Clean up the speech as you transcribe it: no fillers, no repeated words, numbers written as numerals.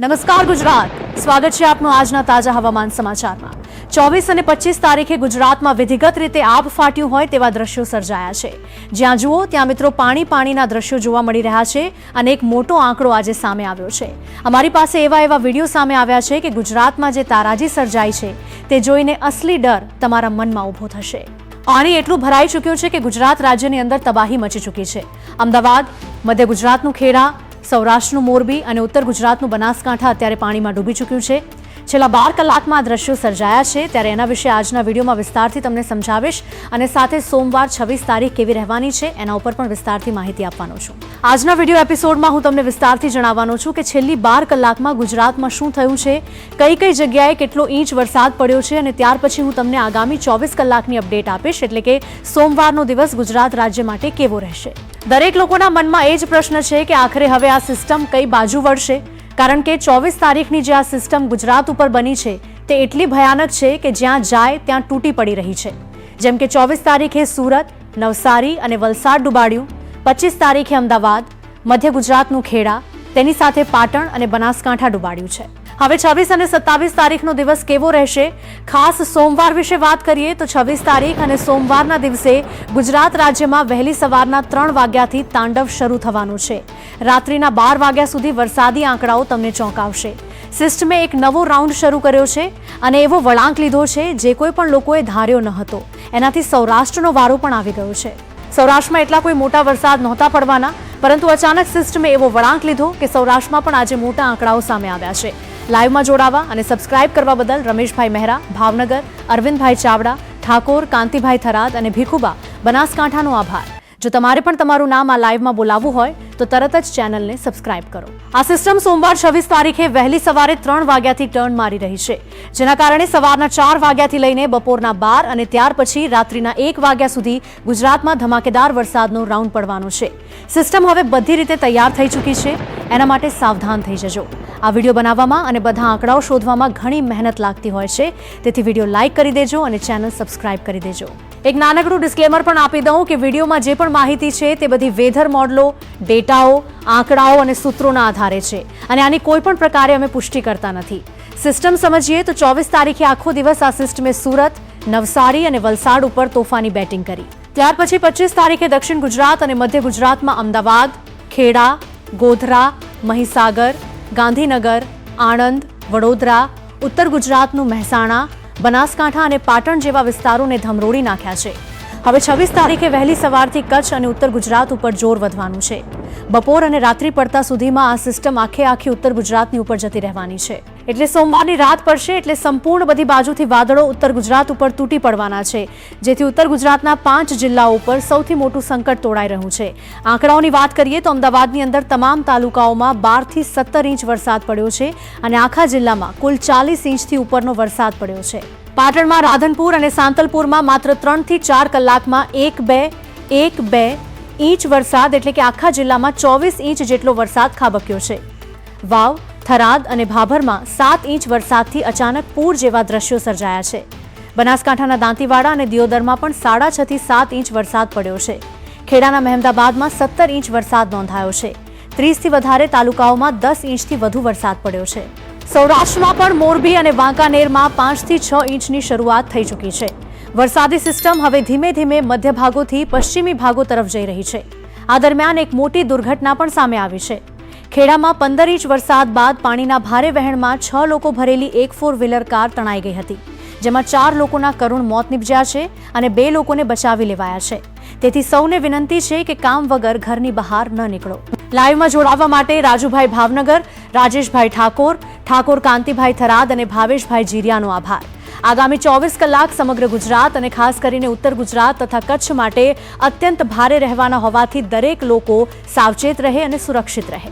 નમસ્કાર ગુજરાત, સ્વાગત છે આપનું આજના તાજા હવામાન સમાચારમાં। 24 અને 25 તારીખે ગુજરાતમાં વિધિગત રીતે આબ ફાટ્યું હોય તેવા દ્રશ્યો સર્જાયા છે। જ્યાં જુઓ ત્યાં મિત્રો પાણીના દ્રશ્યો જોવા મળી રહ્યા છે અને એક મોટો આંકડો આજે સામે આવ્યો છે। અમારી પાસે એવા વિડીયો સામે આવ્યા છે કે ગુજરાતમાં જે તારાજી સર્જાઈ છે તે જોઈને અસલી ડર તમારા મનમાં ઊભો થશે। પાણી એટલું ભરાઈ ચૂક્યું છે કે ગુજરાત રાજ્યની અંદર તબાહી મચી ચૂકી છે। અમદાવાદ, મધ્ય ગુજરાતનું ખેડા, સૌરાષ્ટ્રનું મોરબી અને ઉત્તર ગુજરાતનું બનાસકાંઠા અત્યારે પાણીમાં ડૂબી ચૂક્યું છે। છેલ્લા 12 કલાકમાં આ દ્રશ્યો સર્જાયા છે, ત્યારે એના વિશે આજના વિડીયોમાં વિસ્તારથી તમને સમજાવીશ અને સાથે સોમવાર 26 તારીખ કેવી રહેવાની છે એના ઉપર પણ વિસ્તારથી માહિતી આપવાનો છું। આજના વિડીયો એપિસોડમાં હું તમને વિસ્તારથી જણાવવાનો છું કે છેલ્લી 12 કલાકમાં ગુજરાતમાં શું થયું છે, કઈ જગ્યાએ કેટલો ઇંચ વરસાદ પડ્યો છે અને ત્યાર પછી હું તમને આગામી 24 કલાકની અપડેટ આપીશ, એટલે કે સોમવારનો દિવસ ગુજરાત રાજ્ય માટે કેવો રહેશે। દરેક લોકોના મનમાં એ જ પ્રશ્ન છે કે આખરે હવે આ સિસ્ટમ કઈ બાજુ વળશે, કારણ કે 24 તારીખની જે આ સિસ્ટમ ગુજરાત ઉપર બની છે તે એટલી ભયાનક છે કે જ્યાં જાય ત્યાં તૂટી પડી રહી છે। જેમ કે 24 તારીખે સુરત, નવસારી અને વલસાડ ડૂબાડ્યું, 25 તારીખે અમદાવાદ, મધ્ય ગુજરાતનું ખેડા, તેની સાથે પાટણ અને બનાસકાંઠા ડૂબાડ્યું છે। હવે 26 અને 27 તારીખનો દિવસ કેવો રહેશે, ખાસ સોમવાર વિશે વાત કરીએ તો 26 તારીખ અને સોમવારના દિવસે ગુજરાત રાજ્યમાં વહેલી સવારના 3 વાગ્યાથી તાંડવ શરૂ થવાનું છે। રાત્રિના 12 વાગ્યા સુધી વરસાદી આંકડાઓ તમને ચોંકાવશે। સિસ્ટમે એક નવો રાઉન્ડ શરૂ કર્યો છે અને એવો વળાંક લીધો છે જે કોઈ પણ લોકોએ ધાર્યો ન હતો। એનાથી સૌરાષ્ટ્રનો વારો પણ આવી ગયો છે। સૌરાષ્ટ્રમાં એટલા કોઈ મોટા વરસાદ નહોતા પડવાના, પરંતુ અચાનક સિસ્ટમે એવો વળાંક લીધો કે સૌરાષ્ટ્રમાં પણ આજે મોટા આંકડાઓ સામે આવ્યા છે। લાઈવમાં જોડાવા અને સબસ્ક્રાઇબ કરવા બદલ રમેશભાઈ મહેરા ભાવનગર, અરવિંદભાઈ ચાવડા ઠાકોર, કાંતિભાઈ થરાદ અને ભીખુબા બનાસકાંઠાનો આભાર। જો તમારે પણ તમારું નામ આ લાઈવમાં બોલાવવું હોય તો તરત જ ચેનલને સબસ્ક્રાઇબ કરો। આ સિસ્ટમ સોમવાર 26 તારીખે વહેલી સવારે 3 વાગ્યાથી ટર્ન મારી રહી છે, જેના કારણે સવારના 4 વાગ્યાથી લઈને બપોરના 12 અને ત્યાર પછી રાત્રિના 1 વાગ્યા સુધી ગુજરાતમાં ધમાકેદાર વરસાદનો રાઉન્ડ પડવાનો છે। સિસ્ટમ હવે બધી રીતે તૈયાર થઈ ચૂકી છે, એના માટે સાવધાન થઈ જજો। આ વિડીયો બનાવવામાં અને બધા આંકડાઓ શોધવામાં ઘણી મહેનત લાગતી હોય છે, તેથી વિડીયો લાઇક કરી દેજો અને ચેનલ સબસ્ક્રાઇબ કરી દેજો। એક નાનકડું ડિસ્ક્લેમર પણ આપી દઉં કે વિડીયોમાં જે પણ માહિતી છે તે બધી વેધર મોડલો, ડેટાઓ, આંકડાઓ અને સૂત્રોના આધારે છે અને આની કોઈ પણ પ્રકારે અમે પુષ્ટિ કરતા નથી। સિસ્ટમ સમજીએ તો 24 તારીખે આખો દિવસ આ સિસ્ટમે સુરત, નવસારી અને વલસાડ ઉપર તોફાની બેટિંગ કરી। ત્યાર પછી 25 તારીખે દક્ષિણ ગુજરાત અને મધ્ય ગુજરાતમાં અમદાવાદ, ખેડા, ગોધરા, મહીસાગર, ગાંધીનગર, આણંદ, વડોદરા, ઉત્તર ગુજરાતનું મહેસાણા, બનાસકાંઠા અને પાટણ જેવા વિસ્તારોને ધમરોડી નાખ્યા છે। હવે 26 તારીખે વહેલી સવારથી કચ્છ અને ઉત્તર ગુજરાત ઉપર જોર વધવાનું છે। બપોર અને રાત્રિ પડતા સુધીમાં આ સિસ્ટમ આખી ઉત્તર ગુજરાતની ઉપર જતી રહેવાની છે, એટલે સોમવારની રાત પડશે એટલે સંપૂર્ણ બધી બાજુથી વાદળો ઉત્તર ગુજરાત ઉપર તૂટી પડવાના છે, જેથી ઉત્તર ગુજરાતના 5 જિલ્લાઓ ઉપર સૌથી મોટું સંકટ તોડાઈ રહ્યું છે। આંકડાઓની વાત કરીએ તો અમદાવાદની અંદર તમામ તાલુકાઓમાં 12 થી 17 ઇંચ વરસાદ પડ્યો છે અને આખા જિલ્લામાં કુલ 40 ઇંચથી ઉપરનો વરસાદ પડ્યો છે। પાટણમાં, રાધનપુર અને સાંતલપુરમાં માત્ર 3 થી 4 કલાકમાં 1-2 ઇંચ વરસાદ, એટલે કે આખા જિલ્લામાં 24 ઇંચ જેટલો વરસાદ ખાબક્યો છે। વાવ, થરાદ અને ભાભરમાં 7 ઇંચ વરસાદથી અચાનક પૂર જેવા દ્રશ્યો સર્જાયા છે। બનાસકાંઠાના દાંતીવાડા અને દિયોદરમાં પણ 6.5 થી 7 ઇંચ વરસાદ પડ્યો છે। ખેડાના મહેમદાબાદમાં 17 ઇંચ વરસાદ નોંધાયો છે। 30 થી વધારે તાલુકાઓમાં 10 ઇંચથી વધુ વરસાદ પડ્યો છે। સૌરાષ્ટ્રમાં પણ મોરબી અને વાંકાનેરમાં 5 થી 6 ઇંચની શરૂઆત થઈ ચૂકી છે। વરસાદી સિસ્ટમ હવે ધીમે ધીમે મધ્ય ભાગોથી પશ્ચિમી ભાગો તરફ જઈ રહી છે। આ દરમિયાન એક મોટી દુર્ઘટના પણ સામે આવી છે। ખેડામાં 15 ઇંચ વરસાદ બાદ પાણીના ભારે વહેણમાં 6 લોકો ભરેલી એક 4-વ્હીલર કાર તણાઈ ગઈ હતી, જેમાં 4 લોકોના કરુણ મોત નીપજ્યા છે અને 2 લોકોને બચાવી લેવાયા છે। તેથી સૌને વિનંતી છે કે કામ વગર ઘરની બહાર ન નીકળો। લાઈવમાં જોડાવા માટે રાજુભાઈ ભાવનગર, રાજેશભાઈ ઠાકોર, કાંતિભાઈ થરાદ અને ભાવેશભાઈ જીરિયાનો આભાર। આગામી 24 કલાક સમગ્ર ગુજરાત અને ખાસ કરીને ઉત્તર ગુજરાત તથા કચ્છ માટે અત્યંત ભારે રહેવાના હોવાથી દરેક લોકો સાવચેત રહે અને સુરક્ષિત રહે।